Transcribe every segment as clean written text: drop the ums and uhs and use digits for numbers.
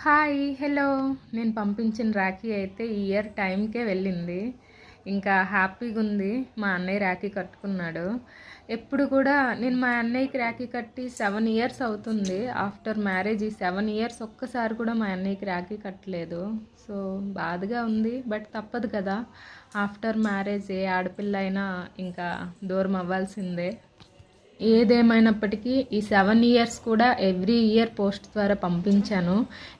Hi hello నేను పంపించిన రాఖీ అయితే ఈ ఇయర్ టైంకే వెళ్ళింది. ఇంకా హ్యాపీగా ఉంది. మా అన్నయ్య రాఖీ కట్టుకున్నాడు. ఎప్పుడు కూడా నేను మా అన్నయ్యకి రాఖీ కట్టి 7 ఇయర్స్ అవుతుంది. ఆఫ్టర్ మ్యారేజ్ ఈ 7 ఇయర్స్ ఒక్కసారి కూడా మా అన్నయ్యకి రాఖీ కట్టలేదు. సో బాధగా ఉంది, బట్ తప్పదు కదా. ఆఫ్టర్ మ్యారేజ్ ఏ ఆడపిల్ల అయినా ఇంకా దూరం అవ్వాల్సిందే. ఏదేమైనప్పటికీ ఈ 7 ఇయర్స్ కూడా ఎవ్రీ ఇయర్ పోస్ట్ ద్వారా పంపించాను.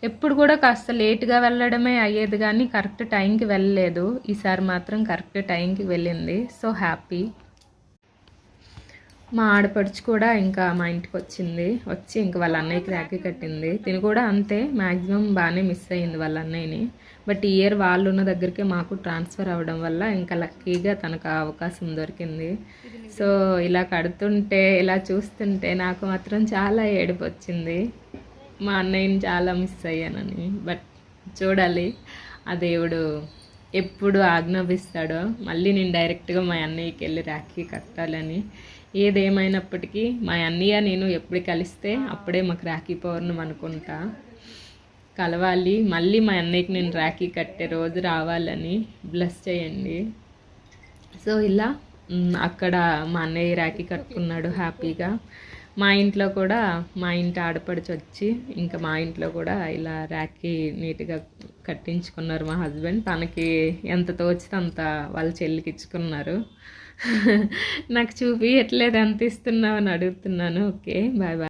ఎప్పుడు కూడా కాస్త లేట్గా వెళ్ళడమే అయ్యేది, కానీ కరెక్ట్ టైంకి వెళ్ళలేదు. ఈసారి మాత్రం కరెక్ట్ టైంకి వెళ్ళింది. So happy. మా ఆడపడుచు కూడా ఇంకా మా ఇంటికి వచ్చి ఇంకా వాళ్ళ అన్నయ్యకి రాఖీ కట్టింది. తిని కూడా అంతే, మ్యాక్సిమం బాగానే మిస్ అయ్యింది వాళ్ళ అన్నయ్యని. బట్ ఈ ఇయర్ వాళ్ళు ఉన్న దగ్గరికి మాకు ట్రాన్స్ఫర్ అవ్వడం వల్ల ఇంకా లక్కీగా తనకు ఆ అవకాశం దొరికింది. సో ఇలా కడుతుంటే, ఇలా చూస్తుంటే నాకు మాత్రం చాలా ఏడుపు వచ్చింది. మా అన్నయ్యని చాలా మిస్ అయ్యానని. బట్ చూడాలి ఆ దేవుడు ఎప్పుడు ఆజ్ఞాపిస్తాడో మళ్ళీ నేను డైరెక్ట్గా మా అన్నయ్యకి వెళ్ళి రాఖీ కట్టాలని. ఏదేమైనప్పటికీ మా అన్నయ్య నేను ఎప్పుడు కలిస్తే అప్పుడే మాకు రాఖీ పౌర్ణమి అనుకుంటా. కలవాలి, మళ్ళీ మా అన్నయ్యకి నేను రాఖీ కట్టే రోజు రావాలని బ్లెస్ చేయండి. సో ఇలా అక్కడ మా అన్నయ్య రాఖీ కట్టుకున్నాడు హ్యాపీగా. మా ఇంట్లో కూడా మా ఇంటి ఆడపడిచి వచ్చి ఇంకా మా ఇంట్లో కూడా ఇలా రాఖీ నీట్గా కట్టించుకున్నారు మా హస్బెండ్. తనకి ఎంత తోచితే అంత వాళ్ళ చెల్లికి ఇచ్చుకున్నారు. నాకు చూపియట్లేదు ఎంత ఇస్తున్నావు అని అడుగుతున్నాను. Okay, bye bye.